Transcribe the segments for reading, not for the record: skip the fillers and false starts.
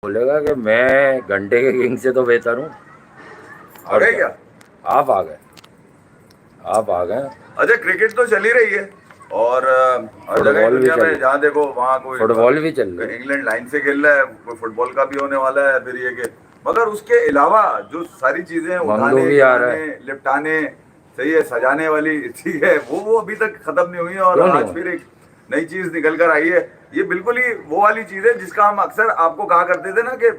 बोलेगा कि मैं घंटे के किंग से तो बेहतर हूँ। आ गए क्या? आप आ गए, आप आ गए। अच्छा, क्रिकेट तो चल ही रही है और हर जगह फुटबॉल भी दुनिया चल में जहाँ देखो वहाँ कोई फुटबॉल भी चल रही है। इंग्लैंड लाइन से खेल रहा है, कोई फुटबॉल का भी होने वाला है। फिर ये कि मगर उसके अलावा जो सारी चीजें मंदो उठाने, भी आ रहा गिराने, है। लिपटाने, सही है, सजाने वाली, ठीक है, वो अभी तक खत्म नहीं हुई है। और क्यों नहीं आज हुआ? फिर एक नई चीज निकल कर आई है। ये बिल्कुल ही वो वाली चीज है जिसका हम अक्सर आपको कहा करते थे ना कि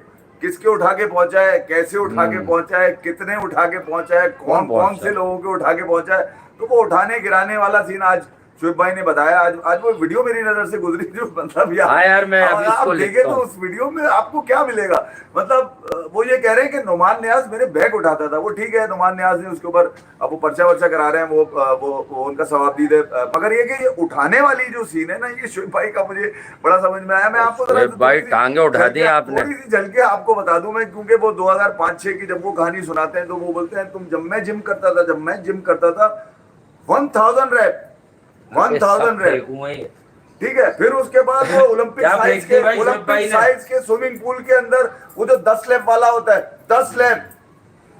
किसके उठा के पहुंचा है, कैसे उठा के पहुंचा है, कितने उठा के पहुंचा है, कौन कौन कौन पहुंचा से है? लोगों के उठा के पहुंचा है। तो वो उठाने गिराने वाला सीन आज शुएब भाई ने बताया। आज वो वीडियो मेरी नजर से गुजरी जो मतलब यार, हाँ यार, मैं अभी आप इसको देखे लिखता तो हूँ। उस वीडियो में आपको क्या मिलेगा। मतलब वो ये कह रहे हैं कि नुमान न्याज मेरे बैग उठाता था। वो ठीक है, नुमान न्याज ने उसके ऊपर अब वो पर्चा वर्चा करा रहे हैं, वो उनका सवाब है। मगर ये कि ये उठाने वाली जो सीन है ना, ये शुएब भाई का मुझे बड़ा समझ में आया। मैं आपको जरा शोएब भाई टांगे उठा दी आपने। थोड़ी सी झलके आपको बता दूं मैं, क्योंकि वो 2005-6 की जब वो कहानी सुनाते हैं तो वो बोलते हैं तुम जब मैं जिम करता था 1000 रैप, 1000 रैप, फेंकूंगा ही। ठीक है। फिर उसके बाद वो क्या फेंक दी भाई शोएब भाई ओलंपिक ने? साइज के स्विमिंग पूल के अंदर वो जो 10 लैप वाला होता है, 10 लैप।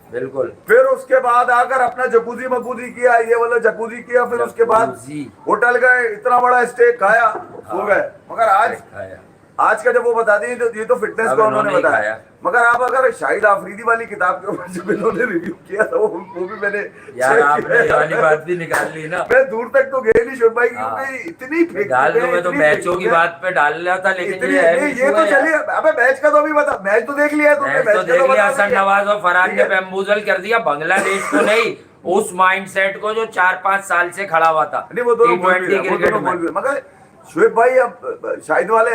बिल्कुल। फिर उसके बाद आकर अपना जकूजी मकूजी किया, ये वाला जकूजी किया। फिर उसके बाद जकूजी। होटल गए, इतना बड़ा स्टेक खाया, सो गए। मगर खाया। आज का जब वो बताते हैं तो ये तो फिटनेस अब का इन्होंने उन्होंने ही बताया। खाया। मगर आप अगर शाहिद आफरीदी वाली किताब के ऊपर जब इन्होंने रिव्यू किया था, वो भी मैंने यार check आपने किया। ये वाली बात भी निकाल ली ना। मैं दूर तक तो गए नहीं शुएब भाई, हाँ। क्योंकि इतनी फेंक डाल चुके दो, हैं, मैं तो इतनी मैचों फेंक की चुके हैं। बात पे डाल रहा था, लेकिन इतनी ये है भी ये तो चलिए, अबे मैच का तो अभी बता, मैच तो देख लिया तुमने, मैच तो मैच का देख तो लिया। बता हसन दिया। नवाज और फरहान ठीक ने है। बेम्बूजल कर दिया बांग्लादेश को नहीं, उस माइंडसेट को जो 4-5 साल से खड़ा हुआ था नहीं, वो दोनों बोल भी T20 रहे, वो क्रिकेट दोनों बोल में। भी रहे। मगर शुएब भाई अब शाहिद वाले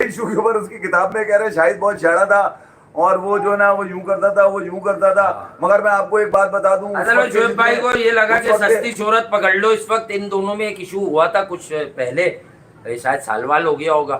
इशू के ऊपर उसकी किताब में कह रहे हैं शाहिद बहुत छेड़ा था, और वो जो ना वो यूं करता था, वो यूं करता था। मगर मैं आपको एक बात बता दूं, असल में शोएब भाई को ये लगा कि सस्ती शोहरत पकड़ लो। इस वक्त इन दोनों में एक इशू हुआ था कुछ पहले, शायद साल हो गया होगा,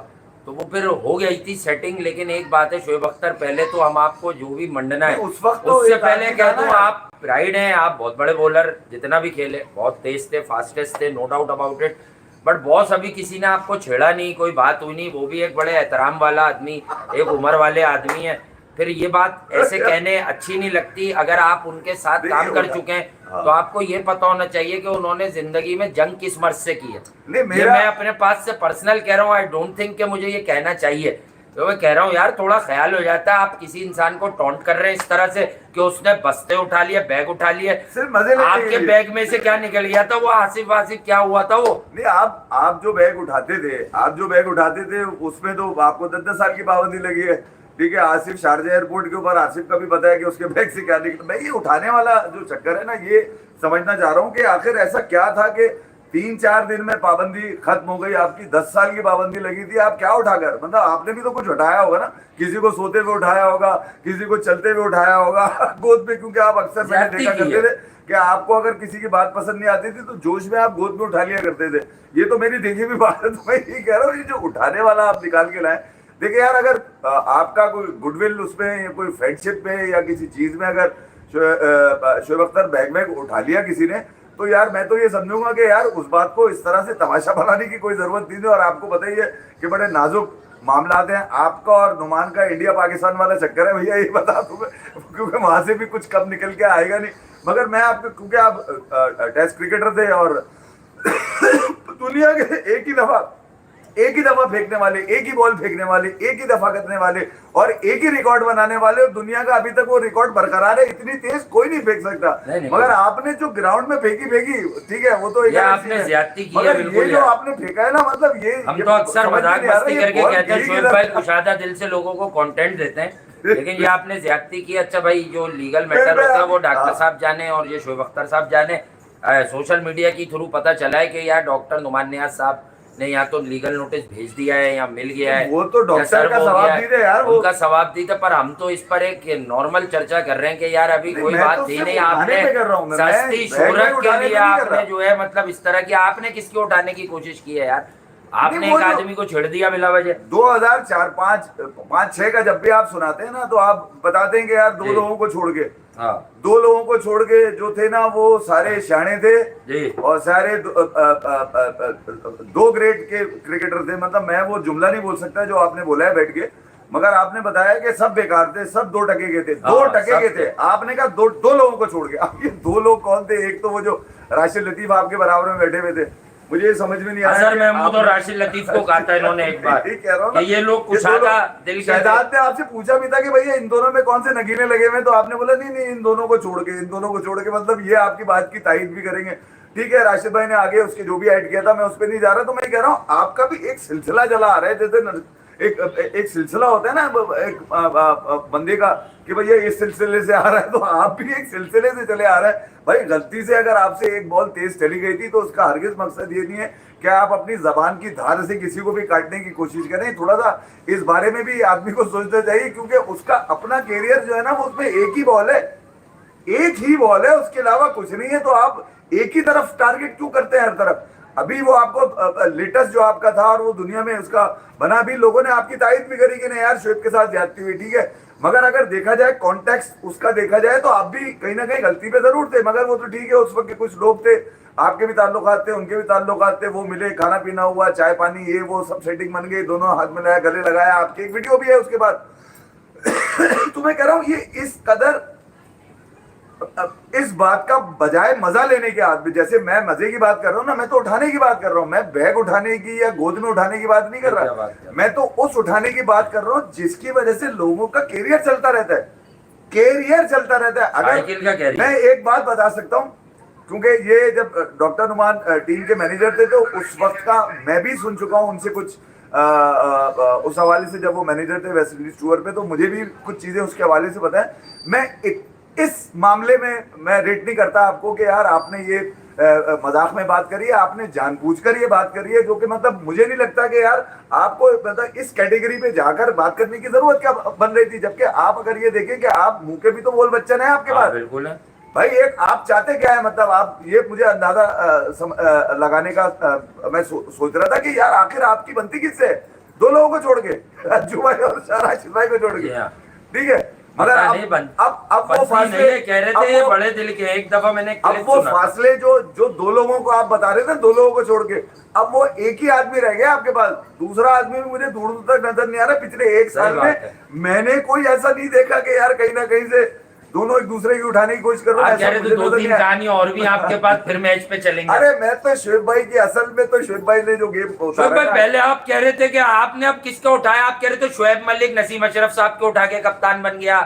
तो वो फिर हो गई थी सेटिंग। लेकिन एक बात है शोएब अख्तर, पहले तो हम आपको जो भी मंडना है उस वक्त तो उससे एक पहले आदमी कह था दूं, ना। आप प्राइड हैं, आप बहुत बड़े बॉलर, जितना भी खेले बहुत तेज थे, फास्टेस्ट थे, no doubt about it. But boss अभी किसी ने आपको छेड़ा नहीं, कोई बात हुई नहीं। वो भी एक बड़े एहतराम वाला आदमी, एक उम्र वाले आदमी है। फिर ये बात ऐसे कहने अच्छी नहीं लगती। अगर आप उनके साथ काम कर चुके हैं तो आपको ये पता होना चाहिए कि उन्होंने जिंदगी में जंग किस मर्ज से की है। नहीं, ये मैं अपने पास से पर्सनल कह रहा हूँ। आई डोंट थिंक कि मुझे ये कहना चाहिए, तो मैं कह रहा हूँ यार, थोड़ा ख्याल हो जाता है। आप किसी इंसान को टॉन्ट कर रहे हैं इस तरह से कि उसने बस्ते उठा लिए, बैग उठा लिए। सिर्फ मजे लेने के आपके लिए। बैग में से क्या निकल गया था? वो आसिफ आसिफ क्या हुआ था वो? नहीं, आप जो बैग उठाते थे उसमें तो आपको 10-10 साल की पाबंदी लगी है, ठीक है। आसिफ शारजा एयरपोर्ट के ऊपर, आसिफ का भी पता है कि उसके बैग से क्या निकला। मैं ये उठाने वाला जो चक्कर है ना, ये समझना चाह रहा हूँ कि आखिर ऐसा क्या था कि 3-4 दिन में पाबंदी खत्म हो गई आपकी। 10 साल की पाबंदी लगी थी, आप क्या उठाकर, मतलब आपने भी तो कुछ उठाया होगा ना। किसी को सोते हुए उठाया होगा, किसी को चलते हुए उठाया होगा गोद में, क्योंकि आप अक्सर मैंने देखा करते थे कि आपको अगर किसी की बात पसंद नहीं आती थी तो जोश में आप गोद में उठा लिया करते थे। ये तो मेरी देखी भी बात है। तो मैं ये कह रहा हूँ, ये जो उठाने वाला आप निकाल के लाए, देखिए यार, अगर आपका कोई गुडविल उसमें या कोई फ्रेंडशिप में या किसी चीज में अगर शोएब अख्तर बैग उठा लिया किसी ने, तो यार मैं तो ये समझूंगा कि यार उस बात को इस तरह से तमाशा बनाने की कोई जरूरत नहीं है। और आपको पता ही है कि बड़े नाजुक मामलात हैं। आपका और नुमान का इंडिया पाकिस्तान वाला चक्कर है भैया, ये बता दूं मैं, क्योंकि वहां से भी कुछ कम निकल के आएगा नहीं। मगर मैं आपको, क्योंकि आप टेस्ट क्रिकेटर थे और दुनिया के एक ही दफा फेंकने वाले, एक ही बॉल फेंकने वाले, एक ही दफा करने वाले और एक ही रिकॉर्ड बनाने वाले, और दुनिया का अभी तक वो रिकॉर्ड बरकरार है। इतनी तेज कोई नहीं फेंक सकता। मगर आपने जो ग्राउंड में फेंकी, ठीक है, वो तो एक आपने ज्यादती की है। मगर ये जो आपने फेंका है ना, मतलब ये हम तो अक्सर मजाक मस्ती करके कहते हैं शोएब भाई कुशादा दिल से लोगों को कंटेंट देते हैं, लेकिन ये आपने ज्यादती की। अच्छा भाई, जो लीगल मैटर होता है वो डॉक्टर साहब जाने और ये शोएब अख्तर साहब जाने। सोशल मीडिया की थ्रू पता चला है कि यार डॉक्टर नुमान नियाज साहब ने या तो लीगल नोटिस भेज दिया है या मिल गया है। वो तो डॉक्टर का सवाब दी थे यार, उनका सवाब दी था। पर हम तो इस पर एक नॉर्मल चर्चा कर रहे हैं कि यार अभी कोई बात थी नहीं। आपने सस्ती शोहरत के लिए आपने जो है, मतलब इस तरह की आपने किसको उठाने की कोशिश की है यार? आपने एक आदमी को छेड़ दिया बिला वजह। 2004-5-6 का जब भी आप सुनाते हैं ना, तो आप बताते हैं कि यार दो लोगों को छोड़ के, हाँ, 2 लोगों को छोड़ के जो थे ना, वो सारे शाणे थे जी, और सारे 2 ग्रेड के क्रिकेटर थे। मतलब मैं वो जुमला नहीं बोल सकता जो आपने बोला है बैठ के, मगर आपने बताया कि सब बेकार थे, सब 2 टके के थे, हाँ, 2 टके के सब थे। थे। आपने कहा दो लोगों को छोड़ के। अब ये 2 लोग कौन थे? एक तो वो जो राशिद लतीफ आपके बराबर में बैठे हुए थे, मुझे ये समझ में नहीं आया अजहर कि महमूद और आपने- राशिद लतीफ को कहा था इन्होंने एक बार यही कह रहा हूं ना कि ये लोग कि दो कुशादा लोग- दिल के शहजाद ने आपसे पूछा भी था कि भैया इन दोनों में कौन से नगीने लगे हुए हैं, तो आपने बोला नहीं नहीं इन दोनों को छोड़ के, इन दोनों को छोड़ के, मतलब ये आपकी बात की तायीद भी करेंगे। ठीक है, राशिद भाई ने आगे उसके जो भी ऐड किया था, मैं उस पर नहीं जा रहा। तो मैं कह रहा हूँ आपका भी एक सिलसिला चला आ रहा है, जैसे एक सिलसिला होता है ना एक बंदे का कि भैया इस सिलसिले से आ रहा है, तो आप भी एक सिलसिले से चले आ रहे हैं। भाई गलती से अगर आपसे एक बॉल तेज चली गई थी तो उसका हरगिज मकसद ये नहीं है कि आप अपनी जबान की धार से किसी को भी काटने की कोशिश करें। थोड़ा सा इस बारे में भी आदमी को सोचना चाहिए, क्योंकि उसका अपना कैरियर जो है ना वो उसमें एक ही बॉल है, एक ही बॉल है, उसके अलावा कुछ नहीं है। तो आप एक ही तरफ टारगेट क्यों करते हैं हर तरफ? अभी वो आपको लेटेस्ट जो आपका था और वो दुनिया में उसका बना भी, लोगों ने आपकी तारीफ भी करी कि नहीं यार शुएब के साथ ज्यादती हुई, ठीक है। मगर अगर देखा जाए कॉन्टेक्स्ट उसका देखा जाए तो आप भी कहीं ना कहीं गलती पे जरूर थे। मगर वो तो ठीक है, उस वक्त के कुछ लोग थे, आपके भी ताल्लुकात थे, उनके भी ताल्लुकात थे, वो मिले, खाना पीना हुआ, चाय पानी, ये वो सब सेटिंग बन गई, दोनों हाथ मिलाया, गले लगाया, आपकी एक वीडियो भी है उसके बाद। तो मैं कह रहा हूं ये इस कदर इस बात का बजाय मजा लेने के आदमी, जैसे मैं मजे की बात कर रहा हूँ ना, मैं तो उठाने की बात कर रहा हूँ। मैं बैग उठाने की या गोद में उठाने की बात नहीं कर रहा, मैं तो उस उठाने की बात कर रहा हूँ जिसकी वजह से लोगों का कैरियर चलता रहता है, कैरियर चलता रहता है। साइकिल का अगर कैरियर। मैं एक बात बता सकता हूँ, क्योंकि ये जब डॉक्टर नुमान टीम के मैनेजर थे तो उस वक्त का मैं भी सुन चुका हूँ उनसे कुछ उस हवाले से, जब वो मैनेजर थे वेस्ट इंडीज टूर पे, तो मुझे भी कुछ चीजें उसके हवाले से पता है। मैं इस मामले में मैं रेट नहीं करता आपको कि यार आपने ये मजाक में बात करी है, आपने जानबूझकर ये बात करी है, जो कि मतलब मुझे नहीं लगता कि यार आपको मतलब इस कैटेगरी पे जाकर बात करने की जरूरत क्या बन रही थी। जबकि आप अगर ये देखें कि आप मुंह के भी तो बोल बच्चन है आपके पास। बिल्कुल है भाई एक आप चाहते क्या है, मतलब आप ये मुझे अंदाजा लगाने का मैं सोच रहा था कि यार आखिर आपकी बनती किससे है? 2 लोगों को छोड़ के, अज्जू भाई और राशिद भाई को छोड़ के, ठीक है। मगर अब वो फासले कह रहे थे बड़े दिल के, एक दफा मैंने अब वो फासले जो 2 लोगों को आप बता रहे थे, 2 लोगों को छोड़ के, अब वो एक ही आदमी रह गया आपके पास। दूसरा आदमी भी मुझे दूर दूर तक नजर नहीं आ रहा। पिछले 1 साल में मैंने कोई ऐसा नहीं देखा कि यार कहीं ना कहीं से दोनों एक दूसरे की उठाने की कोशिश कर रहे हैं। कह रहे थे 2-3 कहानी और भी आपके पास फिर मैच पे चलेंगे। अरे मैं तो शुएब भाई की, असल में तो शुएब भाई ने जो गेम शुएब भाई पहले आप कह रहे थे कि आपने अब किसका उठाया, आप कह रहे थे शुएब मलिक नसीम अशरफ साहब को उठा के कप्तान बन गया,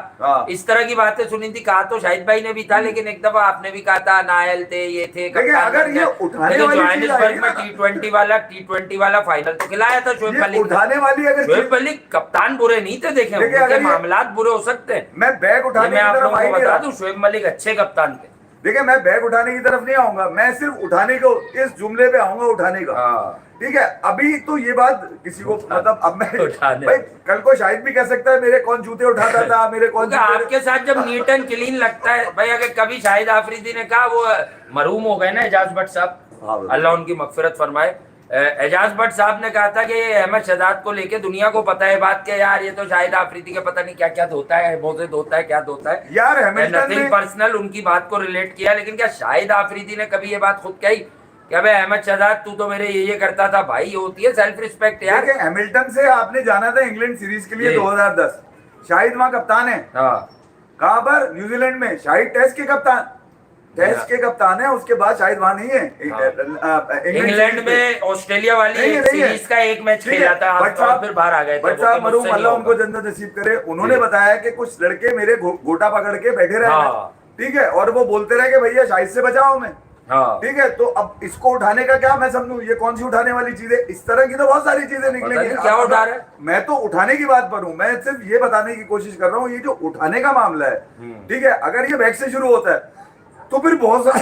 इस तरह की बातें सुनी थी। कहा तो शाहिद भाई ने भी था, लेकिन एक दफा आपने भी कहा था नायल थे, ये थे कप्तान। अगर ये उठाने वाली जोहानिसबर्ग में टी20 वाला फाइनल तो खिलाया था शुएब मलिक, उठाने वाली, अगर शुएब मलिक कप्तान बुरे नहीं थे, देखे उनके मामलात बुरे हो सकते हैं। मैं बैग उठाने मैं आप लोगों को बता दूं शुएब मलिक अच्छे कप्तान थे। देखिए मैं बैग उठाने की तरफ नहीं आऊंगा, मैं सिर्फ उठाने को इस जुमले पे आऊंगा, उठाने का। ठीक है, अभी तो ये बात किसी को मतलब अब मैं भाई कल को शायद भी कह सकता है मेरे कौन जूते उठाता था, मेरे कौन आपके साथ जब नीट एंड क्लीन लगता है भाई। अगर कभी शाहिद आफरीदी ने कहा, वो मरहूम हो गए ना एजाज भट्ट साहब, अल्लाह उनकी मगफिरत फरमाए, एजाज भट्ट साहब ने कहा था कि अहमद शहजाद को लेके दुनिया को पता है बात के यार ये तो शाहिद आफरीदी के पता नहीं क्या क्या धोता है, मोजे धोता है, क्या धोता है यार। नथिंग पर्सनल, उनकी बात को रिलेट किया। लेकिन क्या शाहिद आफरीदी ने कभी ये बात खुद कही कि अबे अहमद शहजाद तू तो मेरे ये करता था? भाई ये होती है सेल्फ रिस्पेक्ट यार। हैमिल्टन से आपने जाना था इंग्लैंड सीरीज के लिए 2010, शाहिद वहां कप्तान है। कहां पर? न्यूजीलैंड में। शाहिद टेस्ट के कप्तान, टेस्ट के कप्तान है, उसके बाद शायद वहां नहीं है। इंग्लैंड में ऑस्ट्रेलिया वाली सीरीज का एक मैच खेला था, फिर बाहर आ गए थे। बट साहब मरूम अल्लाह उनको जन्नत नसीब करे, उन्होंने बताया कि कुछ लड़के मेरे गोटा पकड़ के बैठे रहे, ठीक है, और वो बोलते रहे कि भैया शाहिद से बचाओ मैं, ठीक है। तो अब इसको उठाने का क्या मैं समझूं, ये कौन सी उठाने वाली चीज है? इस तरह की तो बहुत सारी चीजें निकलेंगी। क्या उठा रहे? मैं तो उठाने की बात पर हूं, मैं सिर्फ ये बताने की कोशिश कर रहा हूँ, ये जो उठाने का मामला है, ठीक है, अगर ये बैक से शुरू होता है तो फिर बहुत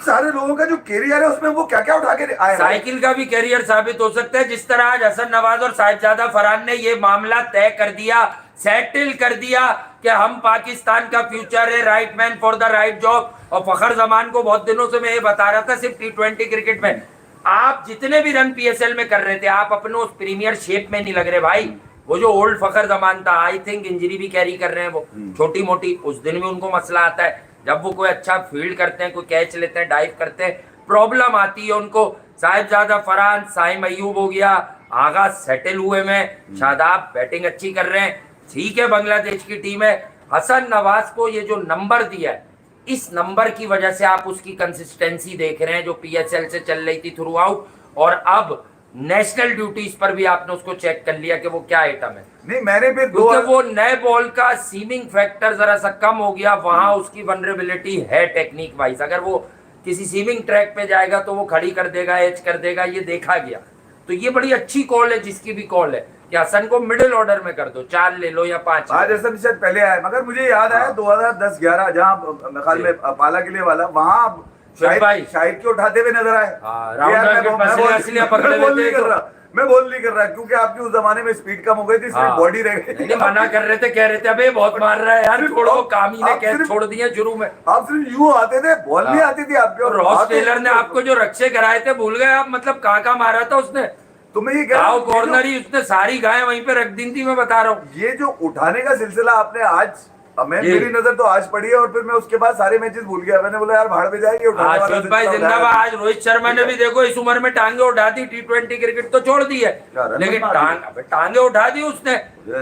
सारे लोगों का जो कैरियर है उसमें वो क्या क्या उठा के आए। साइकिल का भी कैरियर साबित हो सकता है। जिस तरह आज हसन नवाज और साहिबजादा फरहान ने ये मामला तय कर दिया, सेटल कर दिया कि हम पाकिस्तान का फ्यूचर है, right man for the right job. और फखर जमान को बहुत दिनों से मैं ये बता रहा था, सिर्फ T20 क्रिकेट में आप जितने भी रन PSL में कर रहे थे, आप अपने उस प्रीमियर शेप में नहीं लग रहे भाई। वो जो ओल्ड फखर जमान था, आई थिंक इंजरी भी कैरी कर रहे हैं वो छोटी मोटी, उस दिन भी उनको मसला आता है। जब वो कोई अच्छा फील्ड करते हैं, कोई कैच लेते हैं, डाइव करते हैं, प्रॉब्लम आती है उनको। साहिबजादा फरहान, साइम अय्यूब हो गया, आगाज सेटल हुए में, शादाब बैटिंग अच्छी कर रहे हैं, ठीक है बांग्लादेश की टीम है। हसन नवाज को ये जो नंबर दिया है, इस नंबर की वजह से आप उसकी कंसिस्टेंसी देख रहे हैं जो पीएसएल से चल रही थी थ्रू आउट, और अब नेशनल ड्यूटीज पर भी आपने उसको चेक कर लिया कि वो क्या आइटम है। नहीं मैंने फिर क्योंकि वो नए बॉल का सीमिंग फैक्टर जरा सा कम हो गया, वहां उसकी वनरेबिलिटी है टेक्निक वाइज। अगर वो किसी सीमिंग ट्रैक पे जाएगा तो वो खड़ी कर देगा, एज कर देगा, ये देखा गया। तो ये बड़ी अच्छी कॉल है जिसकी भी कॉल है कि हसन को मिडिल ऑर्डर में कर दो, 4 ले लो या 5। आज हसन शायद पहले आया, मगर मुझे याद आया 2010-11 जहाँ ख्याल में पाला किले वाला, वहाँ शाहिद के उठाते हुए नजर आए। मैं बोल नहीं कर रहा क्योंकि आपकी उस जमाने में स्पीड कम हो गई थी, सिर्फ बॉडी रह गई थी। मना कर रहे थे, कह रहे थे अबे बहुत मार रहा है यार, छोड़ो, कामी ने कैच छोड़ दिया शुरू में। आप सिर्फ यूं आते थे, बॉल नहीं आती थी आपके। और रॉस टेलर ने आपको जो रक्षे कराए थे भूल गए आप, मतलब कहाँ मारा था उसने, तो मैं ये कह रहा हूं कॉर्नर ही उसने सारी गाय वहीं पे रख दी थी। मैं बता रहा हूँ ये जो उठाने का सिलसिला आपने आज, मेरी नजर तो आज पड़ी है, और फिर मैं उसके बाद सारे मैचेस भूल गया। मैंने बोला यार भाड़ में जाएगी उठाने वाला भाई जिंदाबाद। आज रोहित शर्मा ने भी देखो इस उम्र में टांगे उठा दी, T20 क्रिकेट तो छोड़ दी है, लेकिन टांगे उठा दी उसने।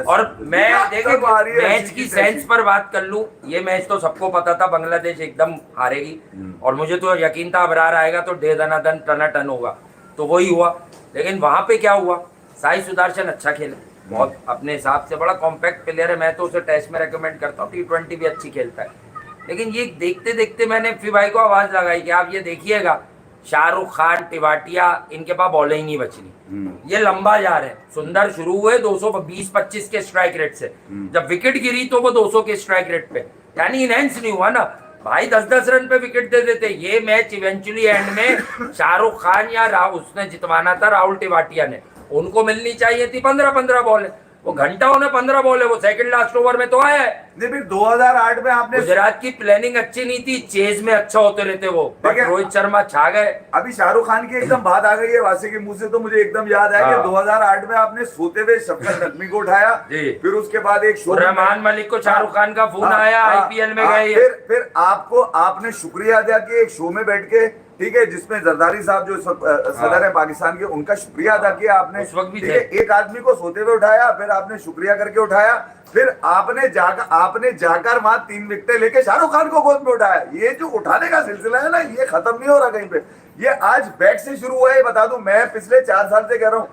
और मैं देखे मैच की सेंस पर बात कर लूं, ये मैच तो सबको पता था बांग्लादेश एकदम हारेगी, और मुझे तो यकीन था अबरार आएगा तो डे दनादन टनाटन होगा, तो वही हुआ। लेकिन वहां पे क्या हुआ, साई सुदर्शन अच्छा खेले, बहुत अपने हिसाब से बड़ा कॉम्पैक्ट प्लेयर है, मैं तो उसे टेस्ट में रेकमेंड करता हूँ, T20 भी अच्छी खेलता है। लेकिन ये देखते देखते मैंने फिर भाई को आवाज लगाई कि आप ये देखिएगा शाहरुख खान, टिवाटिया, इनके पास बॉलें ही नहीं बचनी, ये लंबा जा रहे हैं। सुंदर शुरू हुए 220-25 के स्ट्राइक रेट से, जब विकेट गिरी तो वो 200 के स्ट्राइक रेट पे, यानी इनहेंस नहीं हुआ ना भाई, 10-10 रन पे विकेट दे देते। ये मैच इवेंचुअली एंड में शाहरुख खान या उसने जितवाना था राहुल टिवाटिया ने, उनको मिलनी चाहिए थी 15-15 बॉल। वो घंटा उन्हें 15 बॉल है, वो सेकंड लास्ट ओवर में तो आया है। नहीं फिर 2008 में आपने, गुजरात की प्लानिंग अच्छी नहीं थी, चेज में अच्छा होते रहते वो, बट रोहित शर्मा छा गए। अभी शाहरुख खान की एकदम बात आ गई है वासी के मुंह से, तो मुझे एकदम याद है कि 2008 में आपने सोते हुए शफकत नकवी को उठाया, फिर उसके बाद एक शो रहमान मलिक को शाहरुख खान का फोन आया, आईपीएल में गए, फिर आपको आपने शुक्रिया अदा किया एक शो में बैठ के, ठीक है, जिसमें जरदारी साहब जो सदर है पाकिस्तान के, उनका शुक्रिया अदा किया आपने। ठीक है, एक आदमी को सोते हुए उठाया, फिर आपने शुक्रिया करके उठाया, फिर आपने जाकर वहां 3 विकेटें लेके शाहरुख खान को गोद में उठाया। ये जो उठाने का सिलसिला है ना, ये खत्म नहीं हो रहा कहीं पे, ये आज बैट से शुरू हुआ है। बता दूं, मैं पिछले 4 साल से कह रहा हूँ,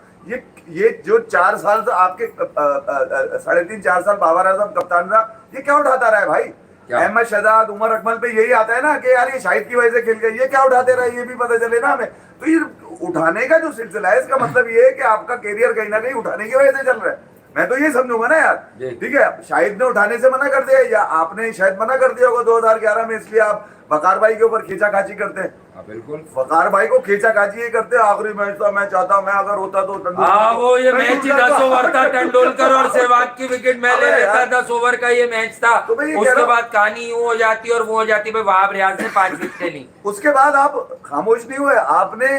ये जो 4 साल से आपके 3.5-4 साल बाबर आजम कप्तान था, ये क्या उठाता रहा है भाई? अहमद शहजाद, उमर अकमल पे यही आता है ना कि यार ये शाहिद की वजह से खेल गए, ये क्या उठाते रहे, ये भी पता चले ना हमें। तो ये उठाने का जो सिलसिला है, इसका मतलब ये है कि आपका कैरियर कहीं ना कहीं उठाने की वजह से चल रहा है। मैं तो ये समझूंगा ना यार, ठीक है, शाहिद ने उठाने से मना कर दिया, या आपने शायद मना कर दिया होगा 2011 में, इसलिए आप वकार भाई के ऊपर खींचाखाची करते हैं। बिल्कुल, वकार भाई को खींचाखाची ये करते हैं। आखिरी मैच था, मैं चाहता हूं मैं अगर होता तो वो ये मैच ही 10 ओवर था, तेंदुलकर और सहवाग की विकेट मैं ले लेता, 10 ओवर का ये मैच था। उसके बाद कहानी यूं हो जाती और वो हो जाती, भाई वहाब रियाज ने 5 विकेटें ली। उसके बाद आप खामोश नहीं हुए, आपने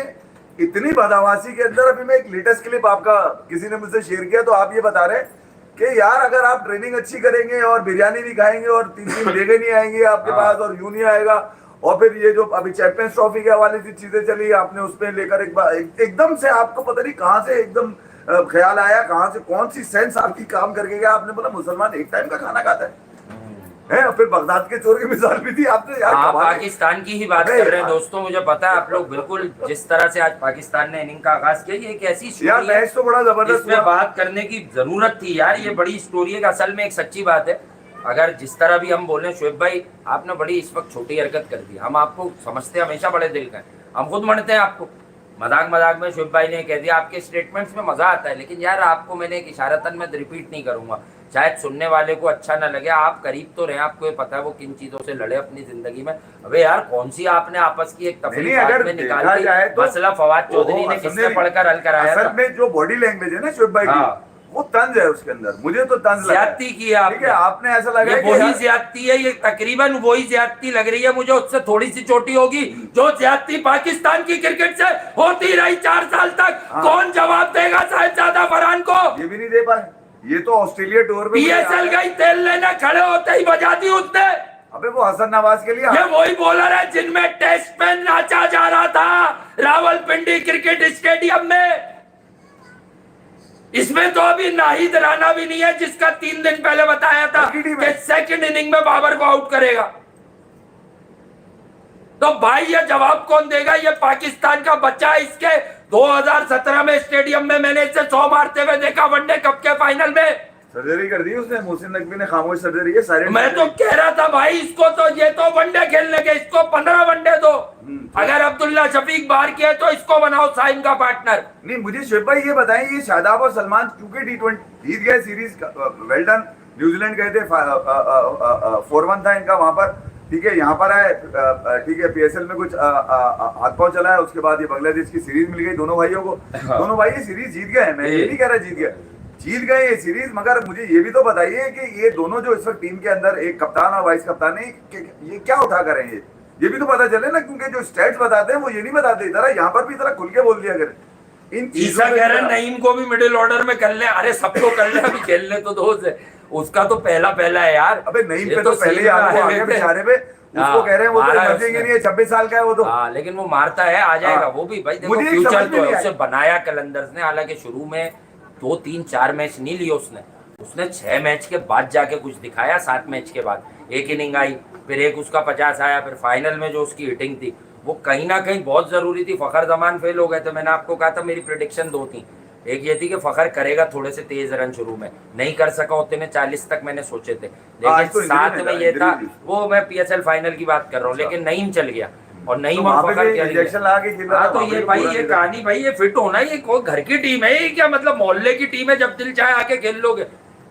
इतनी बदहवासी के अंदर, अभी मैं एक लेटेस्ट क्लिप आपका किसी ने मुझसे शेयर किया, तो आप ये बता रहे हैं कि यार अगर आप ट्रेनिंग अच्छी करेंगे और बिरयानी भी खाएंगे और 3 बेगे नहीं आएंगे आपके पास और यूं नहीं आएगा, और फिर ये जो अभी चैंपियंस ट्रॉफी के हवाले से चीजें चली, आपने उसमें लेकर एकदम से आपको पता नहीं कहां से एकदम ख्याल आया, कहां से कौन सी सेंस आपकी काम करके गया, आपने बोला मुसलमान एक टाइम का खाना खाता है। फिर बगदाद के चोर की मिसाल भी थी आपने यार। पाकिस्तान की ही बात कर रहे हैं दोस्तों, मुझे पता है आप लोग बिल्कुल जिस तरह से आज पाकिस्तान ने इनिंग का आगाज किया, ये एक ऐसी यार मैच तो बड़ा जबरदस्त, इसमें बात करने की जरूरत थी यार, ये बड़ी स्टोरी है। असल में एक सच्ची बात है, अगर जिस तरह भी हम बोले, शोएब भाई आपने बड़ी इस वक्त छोटी हरकत कर दी, हम आपको समझते हमेशा बड़े दिल का, हम खुद मानते हैं आपको, मजाक में शोएब भाई ने कह दिया, आपके स्टेटमेंट्स में मजा आता है, लेकिन यार आपको मैंने एक इशारतन में रिपीट नहीं करूंगा, शायद सुनने वाले को अच्छा ना लगे, आप करीब तो रहे, आपको ये पता है वो किन चीजों से लड़े अपनी जिंदगी में। अबे यार कौन सी आपने आपस की एक तफरीक में निकाल दी, मसला फवाद चौधरी ने किससे पढ़कर हल कराया था। असल में जो बॉडी लैंग्वेज है ना शोएब भाई की, वो तंज है उसके अंदर, मुझे तो तंज लगा, ज्यादती की है ठीक है, आपने ऐसा लगा ये वही ज्यादती है, ये तकरीबन वही ज्यादती लग रही है मुझे, उससे थोड़ी सी छोटी होगी जो ज्यादती पाकिस्तान की क्रिकेट से होती रही 4 साल तक। कौन जवाब देगा साहिबजादा फरहान को? ये भी नहीं दे पाए, ये तो ऑस्ट्रेलिया टूर में पीएसएल गई, तेल लेने खड़े होते ही बजा दी उसने। अबे वो हसन नवाज के लिए, ये वही बॉलर है जिनमें टेस्ट में नाचा जा रहा था रावलपिंडी क्रिकेट स्टेडियम में। इसमें तो अभी नाहिद राणा भी नहीं है जिसका 3 दिन पहले बताया था कि सेकंड इनिंग में बाबर को आउट करेगा। तो भाई ये जवाब कौन देगा? ये पाकिस्तान का बच्चा है। इसके 2017 में स्टेडियम में मैंने इसे 100 मारते हुए देखा वनडे कप के फाइनल में। सर्जरी कर दी उसने, मोहसिन नकवी ने खामोश सर्जरी है सारे। मैं तो कह रहा था भाई इसको तो ये तो वनडे खेलने के, इसको 15 वनडे दो। अगर अब्दुल्ला शफीक बाहर किया तो इसको बनाओ साइन का पार्टनर। नहीं, मुझे शुएब भाई ये बताएं, ये शादाब और सलमान क्योंकि T20 जीत गए सीरीज, वेल डन। न्यूजीलैंड गए थे, 4-1 था इनका वहां पर, ठीक है। यहाँ पर आए, ठीक है, PSL में कुछ हाथ पांव चला है, उसके बाद ये बांग्लादेश की सीरीज मिल गई दोनों भाइयों को। दोनों भाई ये सीरीज जीत गए, मैं ये नहीं कह रहा जीत गए ये सीरीज, मगर मुझे ये भी तो बताइए कि ये दोनों जो इस वक्त टीम के अंदर एक कप्तान और वाइस कप्तान है, ये क्या उठा कर रहे हैं, ये भी तो पता चले ना, क्योंकि जो स्टैट्स बताते हैं वो ये नहीं बताते। इधर यहाँ पर भी इतना खुल के बोल दिया करें। इन ईसा कह रहे नईम को भी मिडिल ऑर्डर में कर ले। अरे सबको कर ले, अभी खेलने तो दो से, उसका तो पहला है यार। अबे नईम पे तो पहले ही आगे बेचारे पे, उसको कह रहे हैं वो तो बचेंगे नहीं, 26 साल का है वो तो। हाँ, लेकिन वो मारता है, आ जाएगा वो भी भाई। देखो फ्यूचर तो है, उसे बनाया कलंदर्स ने। हालांकि शुरू में 2, 3, 4 मैच नहीं लिए उसने 6 मैच के बाद जाके कुछ दिखाया। 7 मैच के बाद एक इनिंग आई, फिर एक उसका 50 आया, फिर फाइनल में जो उसकी हिटिंग थी वो कहीं ना कहीं बहुत जरूरी थी। फखर जमान फेल हो गए थे। मैंने आपको कहा था मेरी प्रेडिक्शन 2 थी। एक ये थी कि फखर करेगा थोड़े से तेज रन शुरू में, नहीं कर सका, उतने 40 तक मैंने सोचे थे, लेकिन तो 7 में ये था। वो मैं PSL फाइनल की बात कर रहा हूँ, लेकिन नईम चल गया और नईम और फखर क्या। तो ये भाई ये कहानी भाई ये फिट होना, ये कोई घर की टीम है ये क्या मतलब मोहल्ले की टीम है? जब दिल चाहे आके खेल लोगे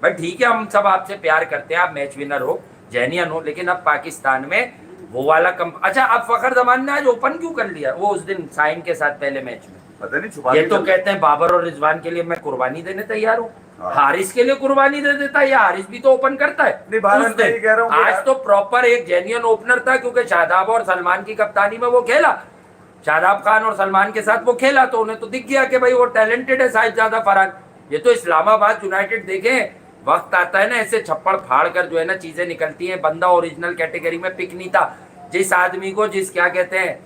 भाई। ठीक है, हम सब आपसे प्यार करते हैं, आप मैच विनर हो, जेन्युइन हो, लेकिन अब पाकिस्तान में वो वाला अच्छा, अब फखर जमान ने आज ओपन क्यों कर लिया? वो उस दिन साइन के साथ पहले मैच में पता नहीं छुपा, ये तो कहते हैं बाबर और रिजवान के लिए मैं कुर्बानी देने तैयार हूँ। हारिस के लिए कुर्बानी दे देता है, या हारिस भी तो ओपन करता है। उस दिन आज तो प्रॉपर एक जेन्युइन ओपनर था, क्योंकि शादाब और सलमान की कप्तानी में वो खेला, शादाब खान और सलमान के साथ वो खेला, तो उन्हें तो दिख गया कि भाई वो टैलेंटेड है साहिबजादा फरहान। ये तो इस्लामाबाद यूनाइटेड देखें, वक्त आता है ना ऐसे छप्पड़ फाड़ कर जो है ना चीजें निकलती हैं। बंदा ओरिजिनल कैटेगरी में पिक नहीं था। जिस आदमी को जिस क्या कहते हैं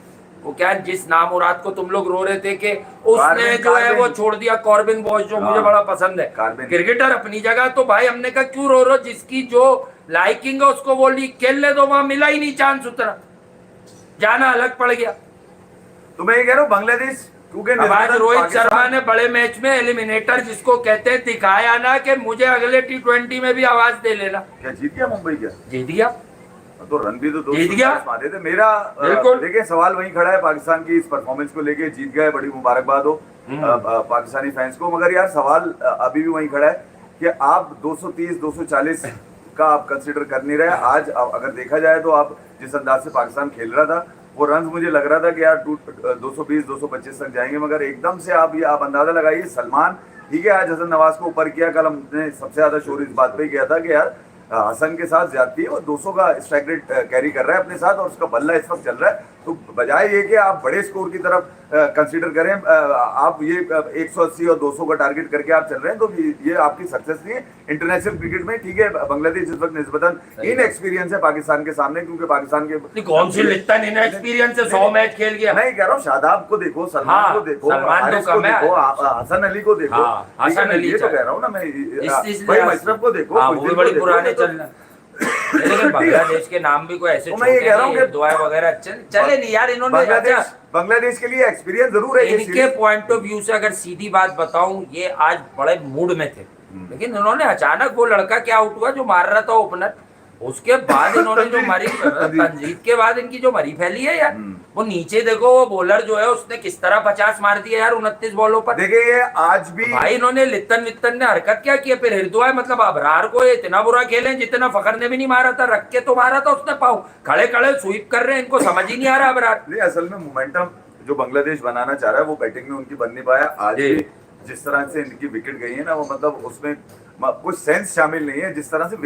वो क्या, जिस नामुराद को तुम लोग रो रहे थे कि उसने जो है वो छोड़ दिया, कॉर्बिन बॉस, जो मुझे बड़ा पसंद है, क्रिकेटर अपनी जगह, तो भाई हमने कहा क्यों रो रहे हो? जिसकी जो लाइकिंग है उसको वो लीग खेलने दो, वहां मिला ही नहीं चांस, उतना जाना अलग पड़ गया। तो मैं ये कह रहा हूँ बांग्लादेश, क्योंकि आज रोहित शर्मा ने बड़े मैच में एलिमिनेटर जिसको कहते हैं दिखाया ना कि मुझे अगले T20 में भी आवाज दे लेना। क्या जीत गया मुंबई? क्या जीत गया? तो रन भी तो 2 जीत गया मारे थे। मेरा देखिए सवाल वहीं खड़ा है, पाकिस्तान की इस परफॉर्मेंस को लेके जीत गए, बड़ी मुबारकबाद हो पाकिस्तानी फैंस को, मगर यार सवाल अभी भी वहीं खड़ा है कि आप 230, 240 का आप कंसीडर कर नहीं रहे। आज अगर देखा जाए तो आप जिस अंदाज से पाकिस्तान खेल रहा था, वो रन मुझे लग रहा था कि यार 220, 225 तक जाएंगे, मगर एकदम से आप अंदाजा लगाइए। सलमान ठीक है, आज हसन नवाज को ऊपर किया, कल हमने सबसे ज्यादा शोर इस बात पे किया था कि यार हसन के साथ ज्यादती है, वो 200 का स्ट्राइक रेट कैरी कर रहा है अपने साथ और उसका बल्ला इस वक्त चल रहा है। तो बजाय ये कि आप बड़े स्कोर की तरफ कंसीडर करें, आप ये 180 और 200 का टारगेट करके आप चल रहे हैं, तो ये आपकी सक्सेस नहीं है इंटरनेशनल क्रिकेट में। ठीक है, बांग्लादेश इस वक्त निस्बतन इन एक्सपीरियंस है पाकिस्तान के सामने, क्योंकि पाकिस्तान के कौन सी लिखता इन एक्सपीरियंस है, 100 मैच खेल गया। नहीं कह रहा हूँ, शादाब को देखो, सलमान को देखो, हारिस को देखो, हसन अली को देखो, हसन अली, ये तो कह रहा हूँ ना मैं, भाई मशरफ को देखो, बड़ी पुराने चलना। लेकिन बांग्लादेश के नाम भी कोई ऐसे मैं ये कह रहा हूँ कि दुआएं वगैरह चले नहीं यार। इन्होंने बांग्लादेश के लिए एक्सपीरियंस जरूर है। इनके पॉइंट ऑफ व्यू से अगर सीधी बात बताऊं, ये आज बड़े मूड में थे, लेकिन इन्होंने अचानक वो लड़का क्या आउट हुआ जो मार रहा था ओपनर, उसके बाद इन्होंने जो मरी तंजीद के बाद इनकी जो मरी फैली है यार, वो नीचे देखो, वो बॉलर जो है उसने किस तरह 50 मार दिया यार 29 बॉलों पर। देखिए आज भी भाई इन्होंने लित्तन ने हरकत क्या की, फिर हृदय मतलब अबरार को इतना बुरा खेले जितना फखर ने भी नहीं मारा था, रख के तो मारा था उसने, पाऊ खड़े खड़े स्वीप कर रहे हैं, इनको समझ ही नहीं आ रहा अबरार। नहीं, असल में मोमेंटम जो बांग्लादेश बनाना चाह रहा है वो बैटिंग में उनकी बन नहीं पाया। आज भी जिस तरह से इनकी विकेट गई है ना, वो मतलब उसमें कुछ सेंस शामिल नहीं है। जिस तरह से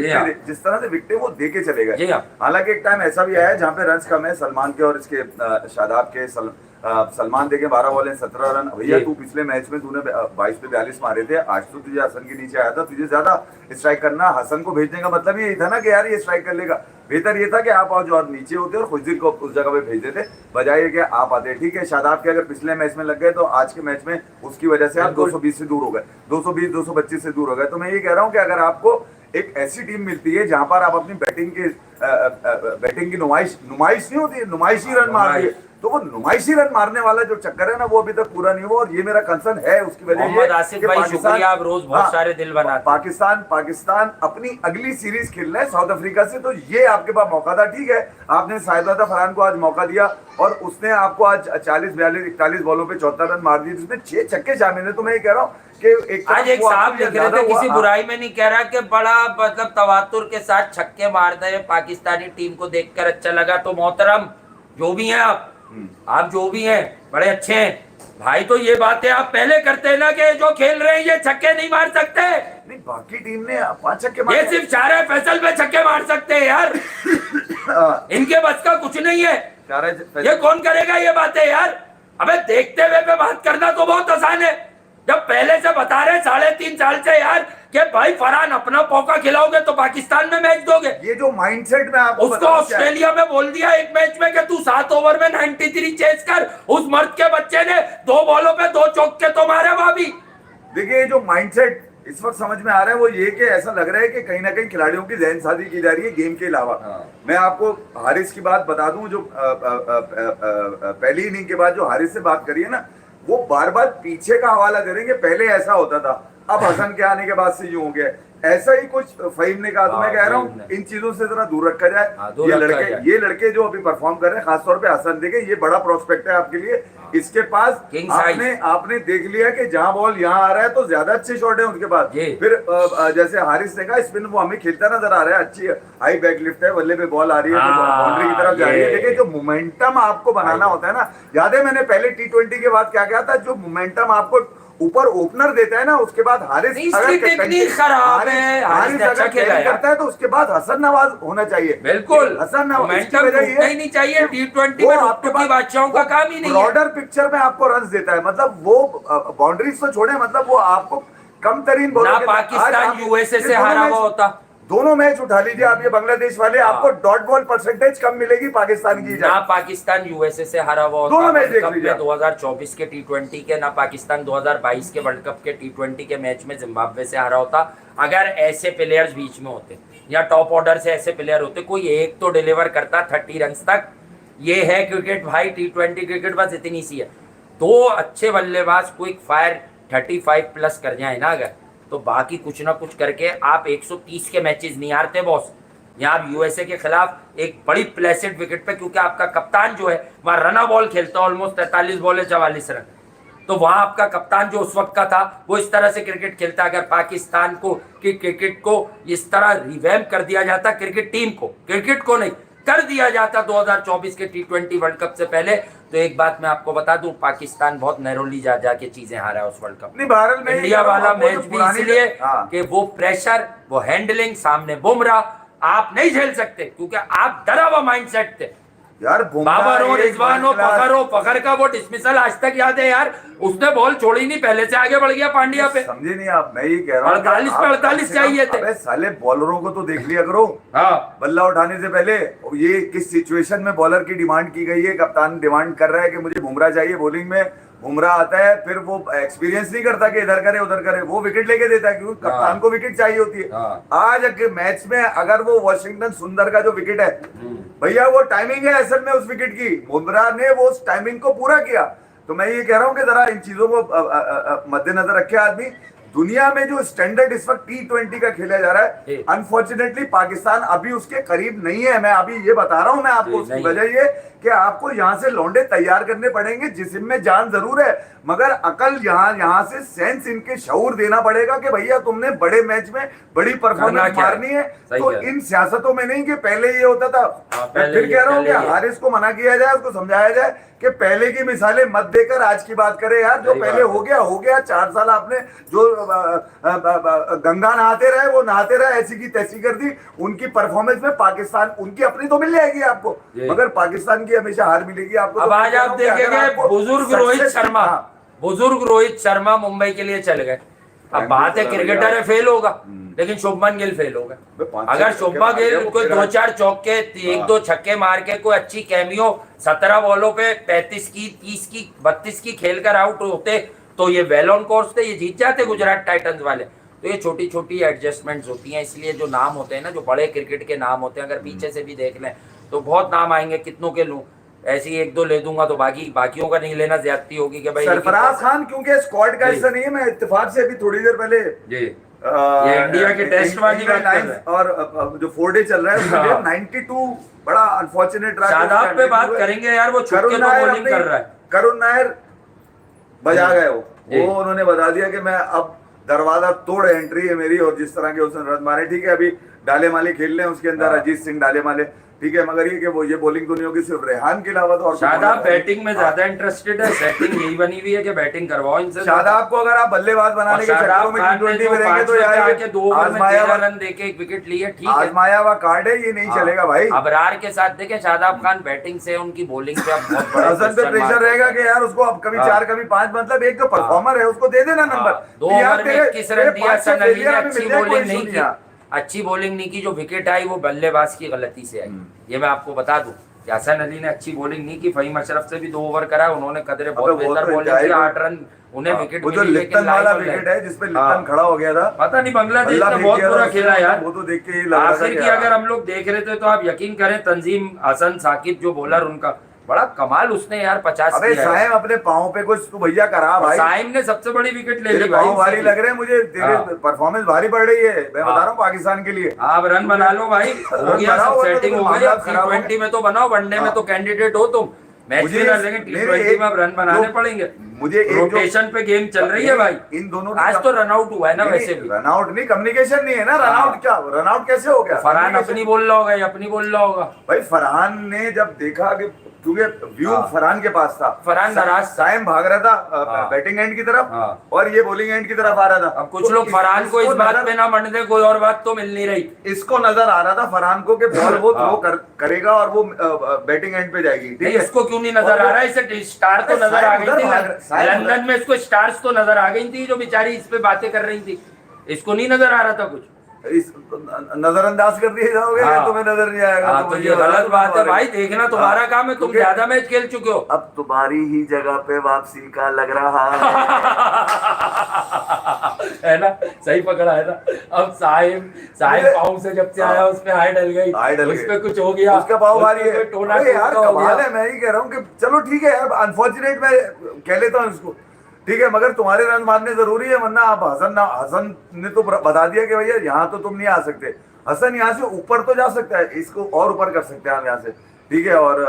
विकेटें वो दे के चले गए। हालांकि एक टाइम ऐसा भी आया जहाँ पे रन कम है सलमान के और इसके शादाब के। सलमान देखे 12 बॉल 17 रन। भैया तू पिछले मैच में तूने 22 पे 42 मारे थे, आज तो तुझे हसन के नीचे आया था, तुझे ज्यादा स्ट्राइक करना, हसन को भेजने का मतलब ये था ना कि यार ये स्ट्राइक कर लेगा। बेहतर ये था कि आप आज और नीचे होते और खुशदिल को उस जगह पे भेजते थे, बजाय कि आप आते। ठीक है, शादाब के अगर पिछले मैच में लग गए तो आज के मैच में उसकी वजह से आप 220 से दूर हो गए, 220 225 से दूर हो गए। तो मैं ये कह रहा हूँ कि अगर आपको एक ऐसी टीम मिलती है जहां पर आप अपनी बैटिंग की नुमाइश नहीं होती है, नुमाइशी रन मार दिए, तो वो नुमाइशी रन मारने वाला जो चक्कर है ना, वो अभी तक पूरा नहीं हुआ। और ये मेरा कंसर्न है, उसकी वजह मोहम्मद आसिफ भाई शुक्रिया, आप रोज बहुत सारे दिल बनाते हैं। पाकिस्तान अपनी अगली सीरीज खेल रहा है साउथ अफ्रीका से, तो ये आपके पास मौका था। ठीक है, आपने साहिदा फरहान को आज मौका दिया और उसने आपको आज 40 42 41 बॉलों पे 74 रन मार दिए, जिसमें 6 छक्के शामिल है। तो मैं ये कह रहा हूँ कि आज एक साहब लिख रहे थे, किसी बुराई में नहीं कह रहा, कि बड़ा मतलब तवातुर के साथ छक्के मारते हैं पाकिस्तानी टीम को देखकर अच्छा लगा। तो मोहतरम जो भी हैं आप जो भी हैं बड़े अच्छे हैं भाई। तो ये बातें आप पहले करते हैं ना कि जो खेल रहे हैं ये छक्के नहीं मार सकते। नहीं, बाकी टीम ने 5 छक्के मारे, ये सिर्फ शारे फैसल पे छक्के मार सकते हैं यार। इनके बस का कुछ नहीं है। ये कौन करेगा ये बातें यार? अबे देखते हुए पे बात करना तो बहुत आसान है, जब पहले से बता रहे 3.5 साल से यार कि भाई फरहान अपना पौका खिलाओगे तो पाकिस्तान में मैच दोगे। ये जो माइंडसेट में आपको उसको ऑस्ट्रेलिया में बोल दिया एक मैच में कि तू 7 ओवर में 93 चेस कर। उस मर्द के बच्चे ने 2 बॉलों पे 2 चौके तो मारे भाभी। देखिए, ये जो माइंडसेट इस वक्त समझ में आ रहा है वो ये कि ऐसा लग रहा है कि कहीं ना कहीं खिलाड़ियों की जहन साजी की जा रही है गेम के अलावा। मैं आपको हारिस की बात बता दूं, जो पहली इनिंग के बाद जो हारिस से बात करी है ना, वो बार बार पीछे का हवाला करेंगे, पहले ऐसा होता था, अब हसन के आने के बाद से यूं हो गया। ऐसा ही कुछ फहीम ने कहा। तो मैं कह रहा हूँ इन चीजों से जरा दूर रखा जाए। ये लड़के जो अभी परफॉर्म कर रहे हैं, खासतौर पे हसन, देखे ये बड़ा प्रोस्पेक्ट है आपके लिए। इसके पास आपने देख लिया कि जहां बॉल यहाँ आ रहा है तो ज्यादा अच्छे शॉट है उसके पास। फिर जैसे हारिस ने कहा, स्पिन वो हमें खेलता नजर आ रहा है, अच्छी हाई बैक लिफ्ट है, बल्ले पे बॉल आ रही है, बाउंड्री की तरफ जा रही है। देखिए, जो मोमेंटम आपको बनाना होता है ना, याद है मैंने पहले T20 के बाद क्या कहा था, जो मोमेंटम आपको ऊपर ओपनर देता है ना, उसके बाद हारिस टेक्निक खराब है, हारिस अच्छा खेला करता है तो उसके बाद हसन नवाज होना चाहिए। बिल्कुल, हसन नवाज नहीं चाहिए। T20 में आपके पास बादशाहों का काम ही नहीं है। ब्रॉडर पिक्चर में आपको रन देता है, मतलब वो बाउंड्रीज तो छोड़े, मतलब वो आपको कम तरीन ना पाकिस्तान यूएसए से हारा हुआ होता। दोनों मैच उठा लीजिए आप, ये बांग्लादेश वाले, आपको डॉट बॉल परसेंटेज कम मिलेगी पाकिस्तान की। ना पाकिस्तान यूएसए से हारा हुआ होता। दोनों मैच देख लीजिए, 2024 के T20 के, ना पाकिस्तान 2022 के वर्ल्ड कप के T20 के मैच में जिम्बाब्वे से हारा होता। अगर ऐसे प्लेयर्स बीच में होते या टॉप ऑर्डर से ऐसे प्लेयर होते, कोई एक तो डिलीवर करता 30 रन तक। ये है क्रिकेट भाई, T20 क्रिकेट बस इतनी सी है। 2 अच्छे बल्लेबाज क्विक फायर 35 प्लस कर जाए ना अगर, तो बाकी कुछ ना कुछ करके आप 130 के मैचेस नहीं हारते बॉस। यहाँ आप यूएसए के खिलाफ एक बड़ी प्लेसेड विकेट पे, क्योंकि आपका कप्तान जो है वहाँ रना बॉल खेलता है, ऑलमोस्ट 43 बॉल 44 रन, तो वहाँ आपका कप्तान जो उस वक्त का था वो इस तरह से क्रिकेट खेलता। अगर पाकिस्तान को कि क्रिकेट को इस तरह रिवैम्प कर दिया जाता, क्रिकेट टीम को, क्रिकेट को नहीं कर दिया जाता 2024 के T20 वर्ल्ड कप से पहले, तो एक बात मैं आपको बता दूं, पाकिस्तान बहुत नैरोली जाके चीजें हारा है उस वर्ल्ड कप में। इंडिया वाला मैच भी इसलिए कि वो प्रेशर, वो हैंडलिंग, सामने बुमराह आप नहीं झेल सकते, क्योंकि आप डरा हुआ माइंडसेट थे यार। बाबर हो, रिजवान हो, फखर का वो डिसमिसल आज तक याद है यार। उसने बॉल छोड़ी नहीं, पहले से आगे बढ़ गया पांड्या पे। समझे नहीं आप? मैं ये कह रहा हूँ 48 पे 48 चाहिए थे। अबे साले बॉलरों को तो देख लिया करो। हाँ, बल्ला उठाने से पहले ये किस सिचुएशन में बॉलर की डिमांड की गई है। कप्तान डिमांड कर रहा है कि मुझे बुमराह चाहिए बॉलिंग में, बुमराह आता है, फिर वो एक्सपीरियंस नहीं करता कि इधर करे उधर करे, वो विकेट लेके देता है, क्योंकि कप्तान को विकेट चाहिए होती है। आज मैच में अगर वो वॉशिंगटन सुंदर का जो विकेट है भैया, वो टाइमिंग है असल में उस विकेट की, बुमराह ने वो उस टाइमिंग को पूरा किया। तो मैं ये कह रहा हूं कि जरा इन चीजों को मद्देनजर रखे आदमी। दुनिया में जो स्टैंडर्ड इस वक्त T20 का खेला जा रहा है, अनफॉर्चुनेटली पाकिस्तान अभी उसके करीब नहीं है। मैं अभी ये बता रहा हूं मैं आपको, उसकी वजह ये कि आपको यहाँ से लौंडे तैयार करने पड़ेंगे, जिस्म में जान जरूर है मगर अकल यहाँ से सेंस, इनके शऊर देना पड़ेगा कि भैया तुमने बड़े मैच में बड़ी परफॉर्मेंस मारनी है। तो इन सियासतों में नहीं कि पहले ये होता था। मैं फिर कह रहा हूँ कि हारिस को मना किया जाए, उसको समझाया जाए कि पहले की मिसालें मत देकर आज की बात करें यार। जो पहले हो गया 4 साल आपने जो गंगा नहाते रहे वो नहाते रहे, ऐसी की तैसी कर दी। उनकी परफॉर्मेंस में पाकिस्तान, उनकी अपनी तो मिल जाएगी आपको, मगर पाकिस्तान की हमेशा हार मिलेगी आपको। अब आज आप देखेंगे बुजुर्ग रोहित शर्मा मुंबई के लिए चल गए। अब बात है क्रिकेटर है, फेल होगा। लेकिन शुभमन गिल फेल हो गए। भाई, 5-6 अगर छक्के शुभमन मार गिल दिया वो कोई फिर 2-4 चौके, एक हाँ। दो छक्के मार के कोई अच्छी कैमियो 17 बॉलों पे 35 की 30 की 32 की खेल कर आउट होते तो ये वेल ऑन कोर्स थे, ये जीत जाते गुजरात टाइटंस वाले। तो ये छोटी छोटी एडजस्टमेंट्स होती हैं, इसलिए जो नाम होते हैं ना, जो बड़े क्रिकेट के नाम होते हैं, अगर पीछे से भी देख लें तो बहुत नाम आएंगे, कितनों के लूं, ऐसे ही एक दो ले दूंगा तो बाकियों का नहीं लेना ज्यादती होगी कि भाई। सरफराज खान क्योंकि स्क्वाड का हिस्सा नहीं है, मैं इत्तेफाक से अभी थोड़ी देर पहले जी ये इंडिया के टेस्ट वाली बात कर रहे हैं। और जो 4 डे चल रहा है उसमें हाँ। 92 बड़ा अनफॉर्चुनेट रहा। शादाब पे बात करेंगे यार, वो छक्के तो बॉलिंग कर रहा है। करुण नायर बजा गए जी। वो उन्होंने बता दिया कि मैं अब दरवाजा तोड़ एंट्री है मेरी, और जिस तरह के उसने रन मारे, ठीक है अभी डाले माले खेल रहे हैं उसके अंदर, हाँ। अजीत सिंह डाले माले, ठीक है, मगर ये कि वो ये बॉलिंग तो नहीं होगी सिर्फ रेहान के अलावा तो और शादाब बैटिंग में ज्यादा इंटरेस्टेड है, सेटिंग यही बनी हुई है कि बैटिंग करवाओ इनसे। शादाब को अगर आप बल्लेबाज बनाने के चक्करों में T20 में रहेंगे तो यार आके 2 ओवर में 13 आजमाया रन देके 1 विकेट लिए, ठीक है। आजमाया हुआ कार्ड है, ये नहीं चलेगा भाई। अबरार के साथ देखें शादाब खान बैटिंग से, उनकी बॉलिंग पे अब बहुत बड़ा हसन पे प्रेशर रहेगा कि यार उसको अब कभी 4 कभी 5, मतलब एक तो परफॉर्मर है उसको दे देना नंबर। 2 ओवर में 21 रन दिया, हसन अली ने अच्छी बॉलिंग नहीं की, अच्छी बॉलिंग नहीं की, जो विकेट आई वो बल्लेबाज की गलती से आई। ये मैं आपको बता दूं कि हसन अली ने अच्छी बॉलिंग नहीं की, फहीम अशरफ से भी 2 ओवर करा, उन्होंने कदरे बहुत बेहतर बॉलिंग की, 8 रन उन्हें विकेट वो जो मिली, लिप्टन वाला विकेट है जिसपे लिप्टन खड़ा हो गया था, पता नहीं बांग्लादेश ने बहुत बुरा खेला यार। वो तो देख के ही लग रहा था आखिर की अगर हम लोग देख रहे थे तो आप यकीन करें, तंजीम हसन साकिब जो बॉलर उनका बड़ा कमाल, उसने यार 50 अबे साइम अपने पाँव पे कुछ तू भैया करा भाई। साइम ने सबसे बड़ी विकेट ले ली तेरे भाई। पाँव भारी लग रहे हैं मुझे, तेरे परफॉर्मेंस भारी पड़ रही है, मैं बता रहा हूँ पाकिस्तान के लिए। आप रन बना लो भाई, हो गया सब सेटिंग हो गई। अब T20 में तो बनाओ, वनडे में तो कैंडिडेट हो तुम, मैच विनर, लेकिन T20 में अब रन बनाने पड़ेंगे। मुझे रोटेशन पे गेम चल रही है भाई। इन दोनों आज तो रन आउट हुआ है ना, वैसे भी रन आउट नहीं, कम्युनिकेशन नहीं है ना, रन आउट क्या, रन आउट कैसे हो गया? फरहान अपनी बोल रहा होगा या अपनी बोल रहा होगा भाई। फरहान ने जब देखा कि क्योंकि व्यू फरहान के पास था, फरहान नाराज, साइम भाग रहा था बैटिंग एंड की तरफ और ये बॉलिंग एंड की तरफ आ रहा था। अब कुछ लोग फरहान को इस बात पे ना मंड दे, कोई और बात तो मिल नहीं रही। इसको नजर आ रहा था फरहान को कि बॉल वो थ्रो करेगा और वो बैटिंग एंड पे जाएगी, ठीक है। इसको क्यों नहीं नजर आ रहा है? इसे स्टार तो नजर आ गई थी लंदन में, इसको स्टार्स तो नजर आ गई थी, जो बेचारी इस पे बातें कर रही थी, इसको नहीं नजर आ रहा था कुछ। इस नजरअंदाज कर दिए जाओगे, तुम्हें नजर नहीं आएगा तो ये गलत बात है भाई, देखना तुम्हारा काम है, तुम ज्यादा मैच खेल चुके हो। अब तुम्हारी ही जगह पे वापसी का लग रहा है ना, सही पकड़ा है ना। अब साहिब पाँव से जब से आया उस पे हाई डल गई, उस पे कुछ हो गया, उसका पाँव भारी है यार, हो कमाल है। मैं ही कह रहा हूँ कि चलो ठीक है यार, अनफॉर्चुनेट मैं कह लेता हूँ इसको, ठीक है, मगर तुम्हारे रन मारने जरूरी है, वरना आप हसन ने तो बता दिया कि भैया यहाँ तो तुम नहीं आ सकते। हसन यहाँ से ऊपर तो जा सकता है, इसको और ऊपर कर सकते हैं हम यहाँ से, ठीक है, और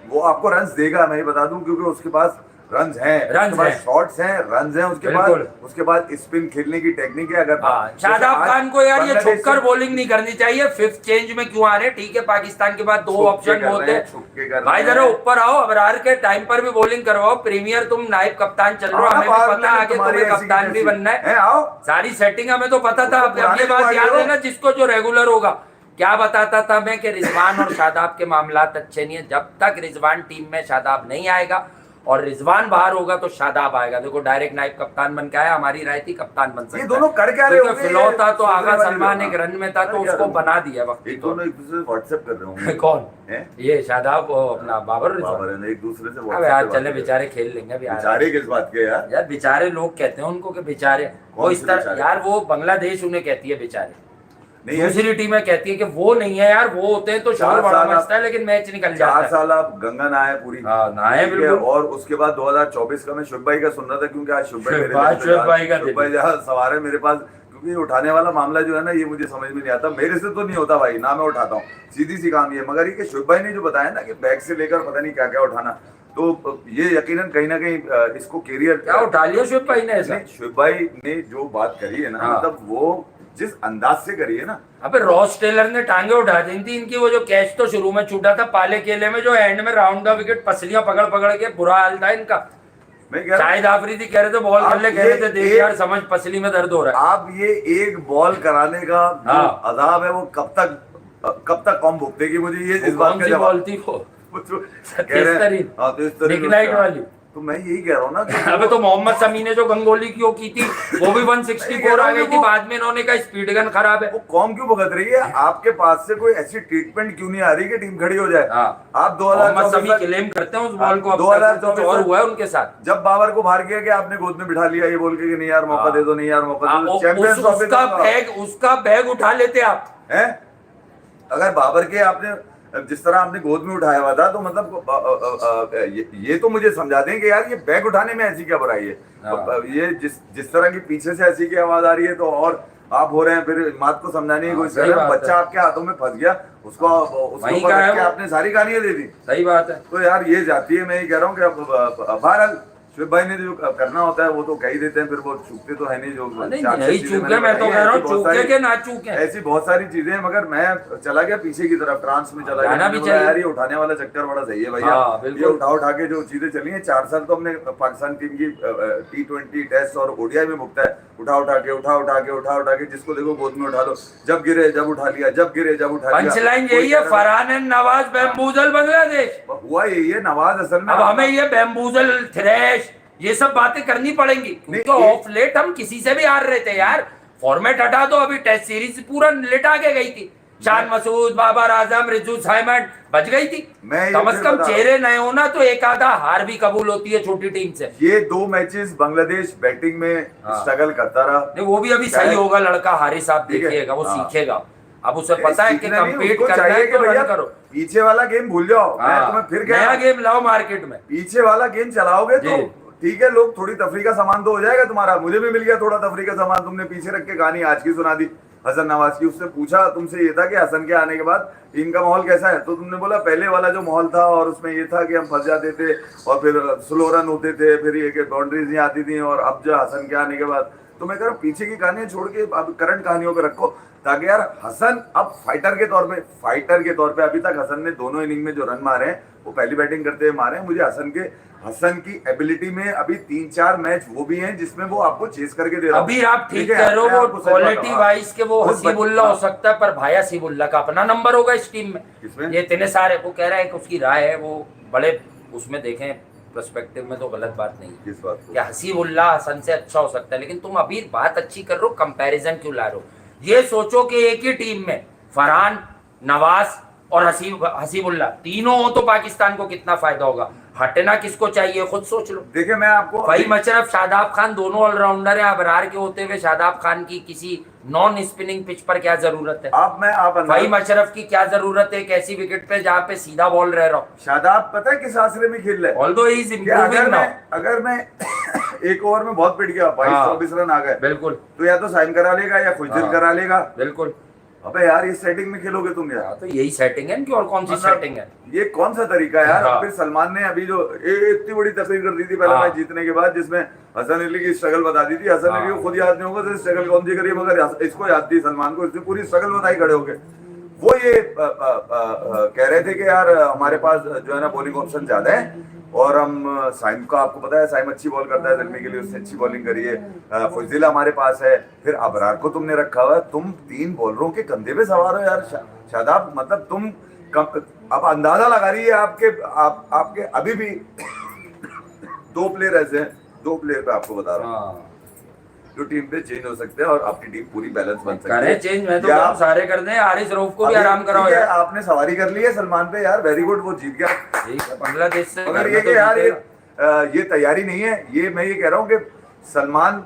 वो आपको रन्स देगा, मैं ही बता दूं, क्योंकि उसके पास रन्स हैं, शॉट्स हैं, रन्स हैं, उसके बाद स्पिन खेलने की टेक्निक है। अगर शादाब खान को यार ये छक्कर बॉलिंग नहीं करनी चाहिए, 5th चेंज में क्यों आ रहे? ठीक है, पाकिस्तान के बाद 2 ऑप्शन होते हैं भाई, जरा ऊपर आओ, अबरार के टाइम पर भी बॉलिंग करवाओ। प्रीमियर तुम नायब कप्तान चल रहे हो, हमें भी पता आगे तुम्हें कप्तान भी बनना है, आओ सारी सेटिंग हमें तो पता था। अब ये बात याद है ना, जिसको जो रेगुलर होगा, क्या बताता था मैं कि रिजवान और शादाब के मामलात अच्छे नहीं है, जब तक रिजवान टीम में शादाब नहीं आएगा और रिजवान बाहर होगा तो शादाब आएगा। देखो डायरेक्ट नाइब कप्तान बन के आया, हमारी राय थी कप्तान बन सकता है, ये दोनों कर क्या रहे होंगे? फिलौ था तो आगा सलमान एक रन में था तो उसको बना दिया वक्त। दोनों एक दूसरे से व्हाट्सएप कर रहे होंगे। कौन है ये? शादाब अपना बाबर एक दूसरे से। अब यार चले बेचारे खेल लेंगे। बेचारे किस बात के यार? यार बेचारे लोग कहते हैं उनको कि बेचारे, वो इस तरह यार, वो बांग्लादेश उन्हें कहती है बेचारे, दूसरी टीमें कहती है कि वो नहीं है यार, वो होते हैं तो शोर बड़ा मचता है लेकिन मैच निकल जाता है। 4 साल आप गंगा नहाए पूरी, नहाए बिल्कुल। और उसके बाद 2024 का मैं शुभ भाई का सुन रहा था, क्योंकि आज शुभ भाई जहाँ सवार है मेरे पास, क्योंकि उठाने वाला मामला जो है ना, ये मुझे समझ में नहीं आता, मेरे से तो नहीं होता भाई, ना मैं उठाता हूँ, सीधी सी काम ये, मगर ये कि शुभ भाई ने जो बताया ना कि बैग से लेकर पता नहीं क्या क्या उठाना, तो ये यकीनन कहीं ना कहीं इसको कैरियर क्या उठा लिया शुभ भाई ने? ऐसा शुभ भाई ने जो बात करी है ना, मतलब वो जिस अंदाज से करी है ना। अबे रॉस टेलर ने टांगे उठा दी थी इनकी, वो जो कैच तो शुरू में छूटा था पाले केले में, जो एंड में राउंड द विकेट पसलियां पकड़ पकड़ के बुरा हाल था इनका। शाहिद आफरीदी कह रहे थे बॉल कर ले, कह रहे थे देख यार समझ पसली में दर्द हो रहा है। आप ये एक बॉल कराने का अजाब है, वो कब तक कौन भुगतेगी? मुझे ये इस बात का बॉल थी वो, कह रहे हैं वाली तो मैं यही कह रहा हूँ ना कि अबे तो मोहम्मद शमी ने जो गंगोली की वो की थी वो भी 164 आ गई थी, बाद में इन्होंने कहा स्पीड गन खराब है। वो कौम क्यों भगत रही है? आपके पास से कोई ऐसी ट्रीटमेंट क्यों नहीं आ रही कि टीम खड़ी हो जाए? हाँ। आप मोहम्मद शमी 2024 क्लेम करते हैं उस बॉल को, अब 2024 कुछ और हुआ है उनके साथ। जब बाबर को बाहर किया कि आपने गोद में बिठा लिया ये बोल के कि नहीं यार मौका दे दो, नहीं यार मौका दे दो, चैंपियंस ट्रॉफी उसका बैग उठा लेते आप हैं। अगर बाबर के आपने जिस तरह आपने गोद में उठाया हुआ था तो मतलब ये तो मुझे समझा दें कि यार ये बैग उठाने में ऐसी क्या बुराई है? हाँ। ये जिस तरह की पीछे से ऐसी की आवाज आ रही है तो और आप हो रहे हैं, फिर बात को समझाने की कोशिश कर रहे हैं। बच्चा आपके हाथों में फंस गया, उसको आपने सारी कहानियां दे दी। सही बात है। तो यार ये जाती है, मैं ये कह रहा हूँ कि अब बहरहाल शिव भाई ने जो करना होता है वो तो कह ही देते हैं, फिर वो चूकते तो है नहीं जो नहीं चूके, मैं तो कह रहा हूँ चूके के ना चूके, ऐसी बहुत सारी चीजें हैं। मगर मैं चला गया पीछे की तरफ, ट्रांस में चला गया यार, ये उठाने वाला चक्कर बड़ा सही है भैया। ये उठा के जो चीजें चली हैं 4 साल तो हमने पाकिस्तान टीम की T20 टेस्ट और ओडीआई में भुगता है, उठा के जिसको देखो गोद में उठा लो, जब गिरे जब उठा लिया, जब गिरे जब उठा लिया। पंचलाइन यही है, फरहान एंड नवाज बैम्बूजल बांग्लादेश हुआ यही है। नवाज असल में अब हमें ये बैम्बूजल थ्रैश ये सब बातें करनी पड़ेंगी, क्योंकि ऑफ लेट हम किसी से भी हार रहे थे यार। फॉर्मेट हटा दो, अभी टेस्ट सीरीज पूरा लेटा के गई थी, शान मसूद, बाबर आजम, रिजू साइमन बच गई थी। कम से कम चेहरे नए होना तो एक आधा हार भी कबूल होती है छोटी टीम से। ये 2 मैचेस बांग्लादेश बैटिंग में स्ट्रगल करता रहा, नहीं वो भी अभी सही होगा लड़का, हारिस आप देखिएगा वो सीखेगा, अब उसे पता है कि कम्पीट करना है तो रन करो। पीछे वाला गेम भूल जाओ, मैं तुम्हें फिर नया गेम लाओ मार्केट में, पीछे वाला गेम चलाओगे तो ठीक है, लोग थोड़ी तफरी का सामान तो हो जाएगा तुम्हारा। मुझे भी मिल गया थोड़ा तफरी का सामान, तुमने पीछे रख के कहानी आज की सुना दी हसन नवाज की। उससे पूछा तुमसे ये था कि हसन के आने के बाद टीम का माहौल कैसा है, तो तुमने बोला पहले वाला जो माहौल था और उसमें ये था कि हम फंस जाते थे और फिर स्लो रन होते थे, फिर ये बाउंड्रीज नहीं आती थी, और अब जो हसन के आने के बाद तो मैं कह रहा हूँ पीछे की कहानियां छोड़ के अब करंट कहानियों पे रखो, ताकि यार हसन अब फाइटर के तौर पे अभी तक हसन ने दोनों इनिंग में जो रन मारे हैं वो पहली बैटिंग करते हुए मारे हैं। मुझे हसन की एबिलिटी में अभी 3-4 मैच वो भी हैं जिसमें वो आपको चेस करके दे रहा है। अभी आप ठीक कह रहे हो, वो क्वालिटी वाइज के वो हसीबुल्ला हो सकता है, पर भाई हसीबुल्ला का अपना नंबर होगा इस टीम में। ये इतने सारे वो कह रहा है कि उसकी राय है, वो बड़े उसमें देखें पर्सपेक्टिव में तो गलत बात नहीं है। किस बात को? क्या हसीबुल्ला हसन से अच्छा हो सकता है, लेकिन तुम अभी बात अच्छी कर रहे हो, कंपैरिजन क्यों ला रहे हो? ये सोचो कि एक ही टीम में फरहान, नवाज और हसीबुल्ला तीनों हो तो पाकिस्तान को कितना फायदा होगा। हटना किसको चाहिए खुद सोच लो। देखिए मैं आपको फहीम अशरफ, शादाब खान दोनों ऑलराउंडर है। अबरार के होते हुए शादाब खान की किसी नॉन स्पिनिंग पिच पर क्या जरूरत है? फहीम अशरफ की क्या जरूरत है एक ऐसी विकेट पे जहाँ पे सीधा बॉल रह रहा हो? शादाब पता है किस आसरे में खेल रहा है? Although he is improving now. अगर मैं एक ओवर में बहुत पिट गया, 22-24 रन आ गए, बिल्कुल, तो या तो साइन करा लेगा या खुजदिल करा लेगा। बिल्कुल। अबे यार इस सेटिंग में खेलोगे तुम यार? तो यही सेटिंग है कि और कौन सी सेटिंग है? ये कौन सा तरीका है यार? फिर सलमान ने अभी जो इतनी बड़ी तकरीर कर दी थी पहला मैच जीतने के बाद, जिसमें हसन अली की स्ट्रगल बता दी थी। हसन अली को खुद याद नहीं होगा स्ट्रगल कौन सी करी, मगर इसको याद थी सलमान को, इसने पूरी स्ट्रगल बताई खड़े होके। वो ये कह रहे थे कि यार हमारे पास जो है ना बॉलिंग ऑप्शन ज्यादा है, और हम साइम का आपको पता है साइम अच्छी बॉल करता है जलमी के लिए, उससे अच्छी बॉलिंग करी है। फुजिल हमारे पास है, फिर अबरार को तुमने रखा हुआ है। तुम 3 बॉलरों के कंधे पे सवार हो यार शादाब, मतलब तुम अब अंदाजा लगा रही है आपके अभी भी 2 प्लेयर ऐसे हैं, 2 प्लेयर पे आपको बता रहा हूँ जो टीम पे चेंज हो सकते हैं और आपकी टीम पूरी बैलेंस बन सकती है। चेंज मैं तो आप सारे कर दें, हारिस रऊफ को भी आराम कराओ यार। आपने सवारी कर ली है सलमान पे यार, वेरी गुड, वो जीत गया। ठीक है, बांग्लादेश से। मगर ये कि यार ये तैयारी नहीं है। ये मैं ये कह रहा हूँ कि सलमान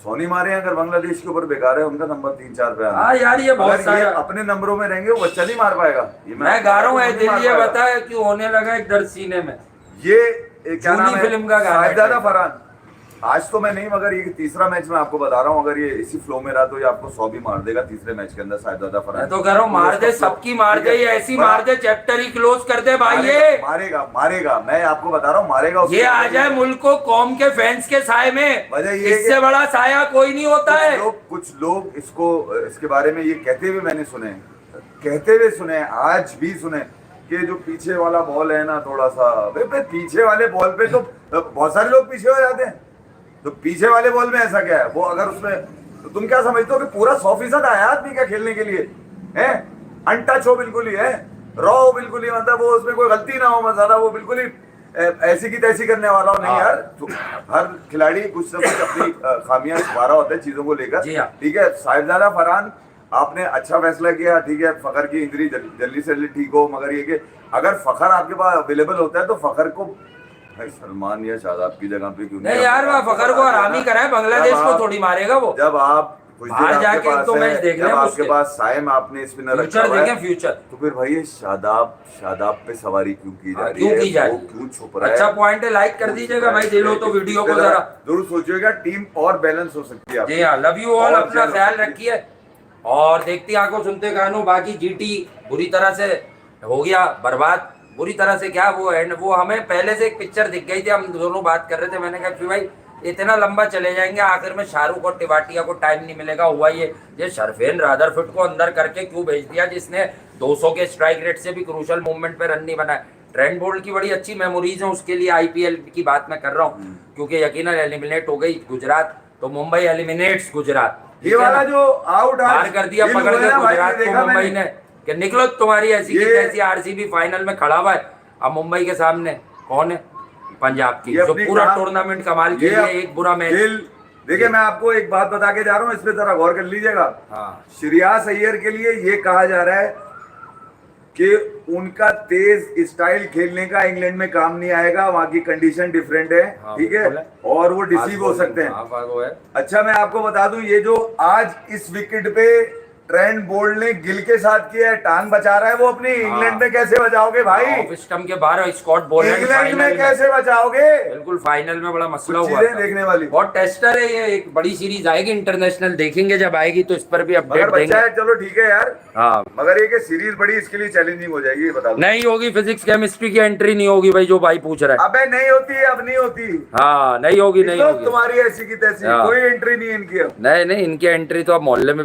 सोनी मारे हैं अगर बांग्लादेश के ऊपर बेकार है, उनका नंबर 3-4 पे आना। हाँ यार, ये बहुत सारे अपने नंबरों में रहेंगे, वो बच्चा नहीं मार पाएगा। मैं गा रहा हूँ दिल ये बता क्यों होने लगा एक दर्द सीने में। ये क्या नाम है फिल्म का गाना, साहिबजादा फरहान। आज तो मैं नहीं, मगर ये तीसरा मैच में आपको बता रहा हूँ, अगर ये इसी फ्लो में रहा तो ये आपको 100 भी मार देगा तीसरे मैच के अंदर साहिबजादा फरहान। तो कह रहा हूँ मार दे, सबकी मार दे, ये ऐसी मार दे चैप्टर ही क्लोज कर दे भाई। ये मारेगा, मैं आपको बता रहा हूँ मारेगा। ये आ जाए मुल्क को कौम के फैंस के साए में, इससे बड़ा साया कोई नहीं होता है। कुछ लोग इसके बारे में ये कहते हुए मैंने सुने, आज भी सुने कि जो पीछे वाला बॉल है ना, थोड़ा सा पीछे वाले बॉल पे तो बहुत सारे लोग पीछे हो जाते हैं, तो पीछे वाले बॉल में ऐसा क्या है? वो अगर उसमें तो तुम क्या समझते हो कि पूरा 100% आया आदमी क्या खेलने के लिए है? अनटच हो बिल्कुल ही है, रॉ हो बिल्कुल ही, मतलब वो उसमें कोई गलती ना हो, मसाला वो बिल्कुल ही ऐसी की तैसी करने वाला हूँ नहीं हाँ। यार। तो हर खिलाड़ी कुछ ना कुछ अपनी खामियां छुपा रहा होता है चीजों को लेकर। जी हाँ। ठीक है, साहिबजादा फरहान आपने अच्छा फैसला किया। ठीक है, फखर की इंजरी जल्दी से जल्दी ठीक हो, मगर ये कि अगर फखर आपके पास अवेलेबल होता है तो फखर को भाई सलमान या शादाब की जगह पे क्यों नहीं यार, वह फखर को आराम ही कराए, बांग्लादेश को थोड़ी मारेगा वो। जब आप कुछ देर बाहर आपके जाके पास तो है, मैच देख जब लें आपके उसके। पास साइम आपने स्पिनर रखा फ्यूचर हुआ है, देखें, फ्यूचर। तो फिर भाई ये शादाब पे सवारी क्यों की जा रही क्यों है? की जा वो रही है? क्यों छुप रहा है? अच्छा पॉइंट है, लाइक कर दीजिएगा भाई, दिल हो तो वीडियो को जरा। जरूर सोचिएगा, टीम और बैलेंस हो सकती है जी हाँ, लव यू ऑल, अपना ख्याल रखिए और देखती आंखों सुनते कानों। बाकी जीटी बुरी तरह से हो गया बर्बाद, बुरी तरह से क्या वो एंड, वो हमें पहले से एक पिक्चर दिख गई थी, हम दोनों बात कर रहे थे, मैंने कहा कि भाई इतना लंबा चले जाएंगे, आखिर में शाहरुख और टिवाटिया को टाइम नहीं मिलेगा। हुआ ये शरफेन रादरफुट को अंदर करके क्यों भेज दिया, जिसने 200 के स्ट्राइक रेट से भी क्रूशल मूवमेंट पे रन नहीं बनाया। ट्रेंट बोल्ट की बड़ी अच्छी मेमोरीज है उसके लिए, आईपीएल की बात मैं कर रहा हूँ, क्योंकि यकीनन एलिमिनेट हो गई गुजरात, तो मुंबई एलिमिनेट्स गुजरात। ये वाला जो आउट बाहर कर दिया पकड़ के गुजरात को मुंबई ने, कि निकलो तुम्हारी ऐसी की तैसी, आरसीबी फाइनल में खड़ा हुआ है। अब मुंबई के सामने कौन है? पंजाब की, जो पूरा टूर्नामेंट कमाल के लिए एक बुरा मैच। देखिए मैं आपको एक बात बता के जा रहा हूँ, इस पे जरा गौर कर लीजिएगा। हाँ। श्रेयस अय्यर के लिए ये कहा जा रहा है कि उनका तेज स्टाइल खेलने का इंग्लैंड में काम नहीं आएगा, वहां की कंडीशन डिफरेंट है। हाँ, ठीक है, और वो डिसीव हो सकते हैं। है। अच्छा मैं आपको बता दूं, ये जो आज इस विकेट पे ट्रेंट बोल्ट ने गिल के साथ किया है, टांग बचा रहा है, वो अपनी इंग्लैंड में कैसे बचाओगे भाई? ऑफ स्टंप के बाहर स्कॉट बोलैंड इंग्लैंड में कैसे बचाओगे? बिल्कुल फाइनल में बड़ा मसला कुछ हुआ चीजें था। देखने वाली। बहुत टेस्टर है ये, एक बड़ी सीरीज आएगी इंटरनेशनल, देखेंगे जब आएगी तो इस पर भी मगर अपडेट बच्चा देंगे। है, चलो ठीक है यार। हाँ, मगर ये कि सीरीज बड़ी इसके लिए चैलेंजिंग हो जाएगी, ये बता दो। नहीं होगी, फिजिक्स केमिस्ट्री की एंट्री नहीं होगी भाई, जो भाई पूछ रहा है। अबे नहीं होती है, अब नहीं होती। हाँ नहीं होगी, नहीं तो होगी। तुम्हारी ऐसी की तैसी हाँ। कोई एंट्री नहीं है इनकी अब। नहीं इनकी एंट्री तो अब मोहल्ले में